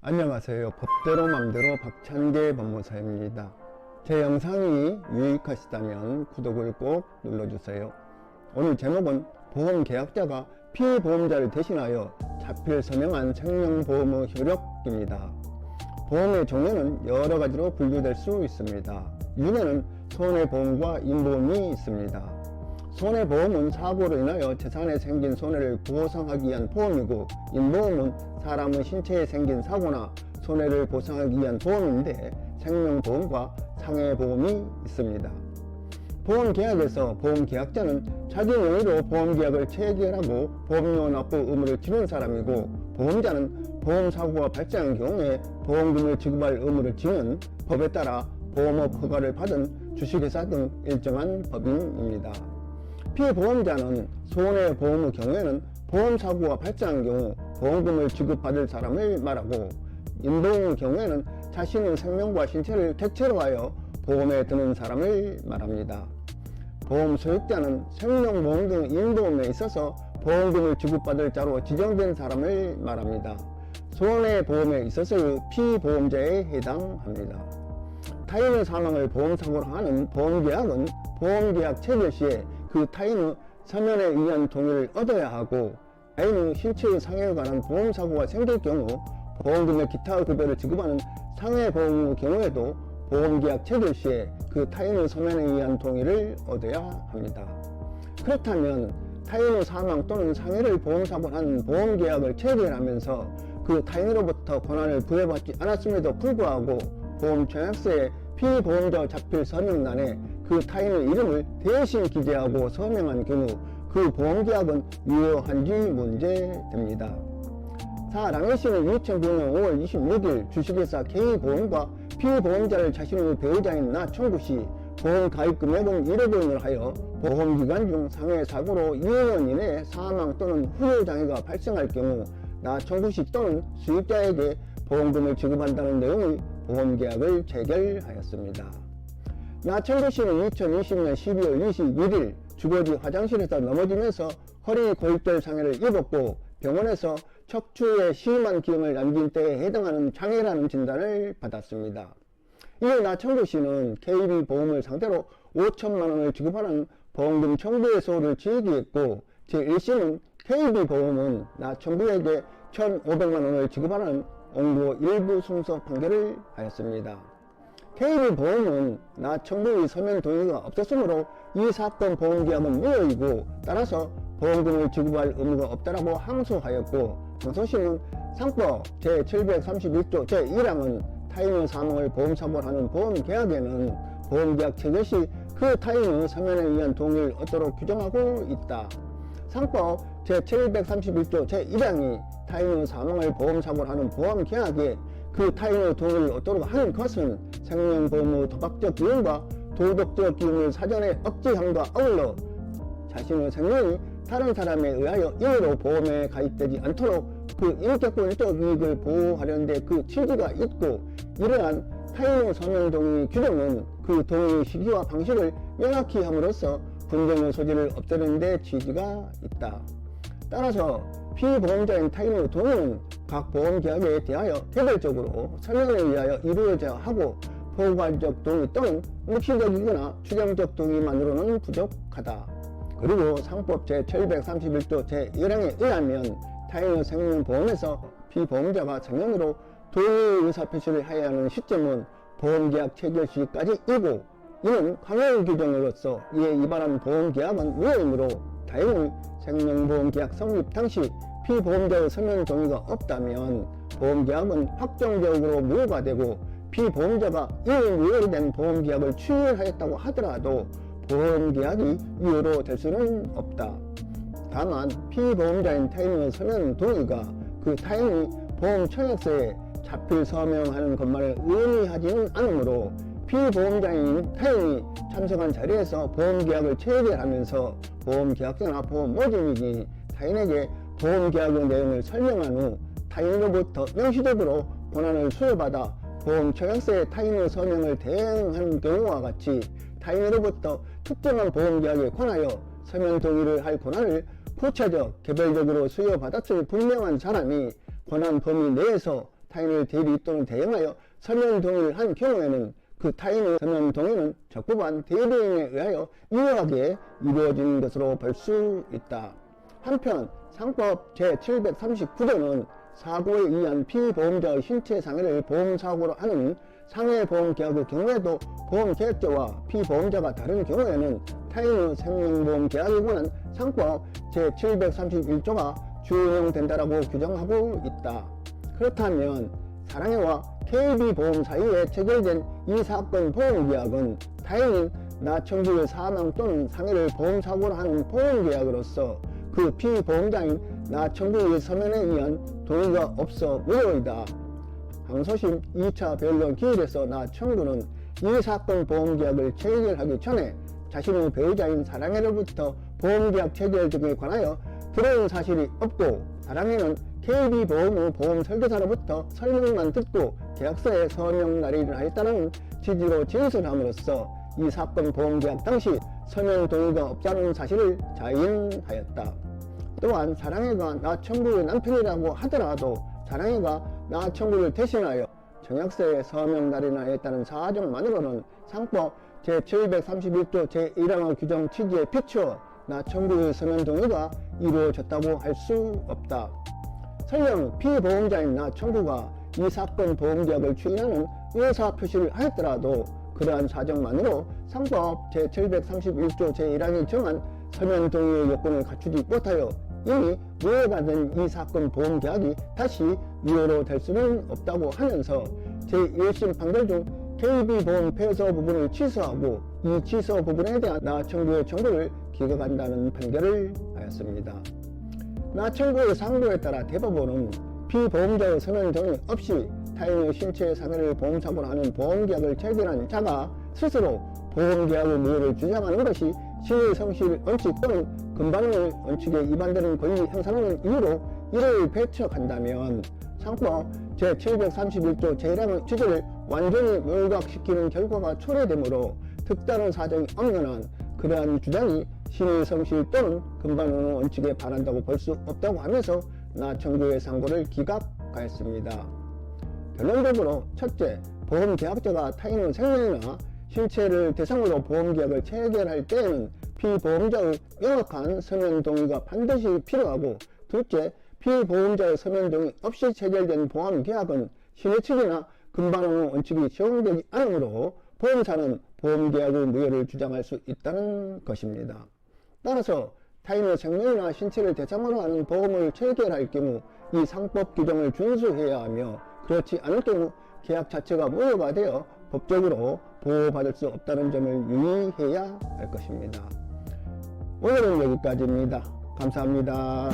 안녕하세요. 법대로 맘대로 박찬계 법무사입니다. 제 영상이 유익하시다면 구독을 꼭 눌러주세요. 오늘 제목은 보험계약자가 피보험자를 대신하여 자필 서명한 생명보험의 효력입니다. 보험의 종류는 여러 가지로 분류될 수 있습니다. 윤회는 손해보험과 인보험이 있습니다. 손해보험은 사고로 인하여 재산에 생긴 손해를 보상하기 위한 보험이고, 인보험은 사람의 신체에 생긴 사고나 손해를 보상하기 위한 보험인데, 생명보험과 상해보험이 있습니다. 보험계약에서 보험계약자는 자기 명의로 보험계약을 체결하고 보험료 납부 의무를 지는 사람이고, 보험자는 보험사고가 발생한 경우에 보험금을 지급할 의무를 지는, 법에 따라 보험업 허가를 받은 주식회사 등 일정한 법인입니다. 피보험자는 손해보험의 경우에는 보험사고가 발생한 경우 보험금을 지급받을 사람을 말하고, 인보험의 경우에는 자신의 생명과 신체를 객체로 하여 보험에 드는 사람을 말합니다. 보험 소유자는 생명보험 등 인보험에 있어서 보험금을 지급받을 자로 지정된 사람을 말합니다. 손해보험에 있어서의 피보험자에 해당합니다. 타인의 사망을 보험사고로 하는 보험계약은 보험계약 체결 시에 그 타인의 서면에 의한 동의를 얻어야 하고, 타인의 신체의 상해에 관한 보험사고가 생길 경우 보험금의 기타 급여를 지급하는 상해보험의 경우에도 보험계약 체결 시에 그 타인의 서면에 의한 동의를 얻어야 합니다. 그렇다면 타인의 사망 또는 상해를 보험사고로 한 보험계약을 체결하면서 그 타인으로부터 권한을 부여받지 않았음에도 불구하고 보험청약서에 피보험자 자필 서명란에 그 타인의 이름을 대신 기재하고 서명한 경우 그 보험계약은 유효한지 문제됩니다. 랑혜 씨는 2009년 5월 26일 주식회사 K보험과 피보험자를 자신의 배우자인 나 청구 시 보험 가입 금액은 1억 원을 하여 보험기간 중 상해 사고로 2년 이내에 사망 또는 후유장애가 발생할 경우 나 청구 시 또는 수익자에게 보험금을 지급한다는 내용의 보험계약을 체결하였습니다. 나청구 씨는 2020년 12월 21일 주거지 화장실에서 넘어지면서 허리 골절 장애를 입었고, 병원에서 척추에 심한 기형을 남긴 때에 해당하는 장애라는 진단을 받았습니다. 이에 나청구 씨는 KB보험을 상대로 5천만 원을 지급하는 보험금 청구의 소를 제기했고, 제1심은 KB보험은 나청구에게 1,500만 원을 지급하는 옹고 일부 승소 판결을 하였습니다. KB보험은 나청구의 서면 동의가 없었으므로 이 사건 보험계약은 무효이고, 따라서 보험금을 지급할 의무가 없다라고 항소하였고, 항소심은 상법 제731조 제1항은 타인의 사망을 보험사고로 하는 보험계약에는 보험계약 체결 시 그 타인의 서면에 의한 동의를 얻도록 규정하고 있다. 상법 제731조 제1항이 타인의 사망을 보험사고로 하는 보험계약에 그 타인의 동의를 얻도록 하는 것은 생명보험의 도박적 기능과 도덕적 기능을 사전에 억제함과 어울러 자신의 생명이 다른 사람에 의하여 임의로 보험에 가입되지 않도록 그 인격권적 이익을 보호하려는 데 그 취지가 있고, 이러한 타인의 서명 동의 규정은 그 동의 시기와 방식을 명확히 함으로써 분쟁의 소지를 없애는 데 취지가 있다. 따라서 피보험자인 타인의 동의는 각 보험계약에 대하여 개별적으로 서명에 의하여 이루어져야 하고, 포괄적 동의 또는 묵시적이거나 추정적 동의만으로는 부족하다. 그리고 상법 제731조 제1항에 의하면 타인의 생명보험에서 피보험자가 서면으로 동의 의사표시를 해야 하는 시점은 보험계약 체결 시까지이고, 이는 강행 규정으로서 이에 위반한 보험계약은 무효이므로 다행히 생명보험계약 성립 당시 피보험자의 서면 동의가 없다면 보험계약은 확정적으로 무효가 되고, 피보험자가 이미 무효로 된 보험계약을 취소하였다고 하더라도 보험계약이 유효로 될 수는 없다. 다만 피보험자인 타인의 서면 동의가 그 타인이 보험청약서에 자필 서명하는 것만을 의미하지는 않으므로 피보험자인 타인이 참석한 자리에서 보험계약을 체결하면서 보험계약서나 보험모집인이 타인에게 보험계약의 내용을 설명한 후 타인으로부터 명시적으로 권한을 수여받아 보험청약서에 타인의 서명을 대행한 경우와 같이 타인으로부터 특정한 보험계약에 관하여 서면 동의를 할 권한을 구체적, 개별적으로 수여받았을 분명한 사람이 권한 범위 내에서 타인을 대리 또는 대행하여 서면 동의를 한 경우에는 그 타인의 서면 동의는 적법한 대리인에 의하여 유효하게 이루어진 것으로 볼 수 있다. 한편 상법 제739조는 사고에 의한 피보험자의 신체 상해를 보험사고로 하는 상해보험계약의 경우에도 보험계약자와 피보험자가 다른 경우에는 타인의 생명보험계약에 관한 상법 제731조가 준용된다라고 규정하고 있다. 그렇다면 사랑해와 KB보험 사이에 체결된 이 사건 보험계약은 타인인 나 청구의 사망 또는 상해를 보험사고로 하는 보험계약으로서 그 피보험자인 나 청구의 서면에 의한 동의가 없어 무효이다. 항소심 2차 변론 기일에서 나 청구는 이 사건 보험계약을 체결하기 전에 자신의 배우자인 사랑해로부터 보험계약 체결 등에 관하여 들어온 사실이 없고 사랑해는 KB보험의 보험설계사로부터 설명만 듣고 계약서에 서명 날인을 하였다는 취지로 진술함으로써 이 사건 보험계약 당시 서면 동의가 없다는 사실을 자인하였다. 또한 사랑해가 나 청구의 남편이라고 하더라도 사랑해가 나 청구를 대신하여 청약서에 서명 날인하였다는 사정만으로는 상법 제731조 제1항의 규정 취지에 비추어 나 청구의 서면 동의가 이루어졌다고 할 수 없다. 설령 피보험자인 나 청구가 이 사건 보험계약을 추인하는 의사표시를 하였더라도 그러한 사정만으로 상법 제731조 제1항이 정한 서면 동의의 요건을 갖추지 못하여 이미 무효가 된 이 사건 보험계약이 다시 유효로 될 수는 없다고 하면서 제1심 판결 중 KB보험 폐서 부분을 취소하고 이 취소 부분에 대한 나 청구의 청구를 기각한다는 판결을 하였습니다. 나 청구의 상고에 따라 대법원은 피보험자의 서면 동의 없이 타인의 신체 상해를 보험사고로 하는 보험계약을 체결한 자가 스스로 보험계약의 무효를 주장하는 것이 신의 성실 원칙 또는 금반응의 원칙에 위반되는 권리 행사하는 이유로 이를 배척한다면 상법 제731조 제1항의 취지를 완전히 멸각시키는 결과가 초래되므로 특다른 사정이 없는 한 그러한 주장이 신의 성실 또는 금반응의 원칙에 반한다고 볼 수 없다고 하면서 나 청구의 상고를 기각하였습니다. 결론적으로 첫째, 보험계약자가 타인의 생명이나 신체를 대상으로 보험계약을 체결할 때에는 피보험자의 명확한 서면 동의가 반드시 필요하고, 둘째, 피보험자의 서면 동의 없이 체결된 보험계약은 신의 측이나 금반응의 원칙이 적용되지 않으므로 보험사는 보험계약의 무효를 주장할 수 있다는 것입니다. 따라서 타인의 생명이나 신체를 대상으로 하는 보험을 체결할 경우 이 상법 규정을 준수해야 하며, 그렇지 않을 경우 계약 자체가 무효가 되어 법적으로 보호받을 수 없다는 점을 유의해야 할 것입니다. 오늘은 여기까지입니다. 감사합니다.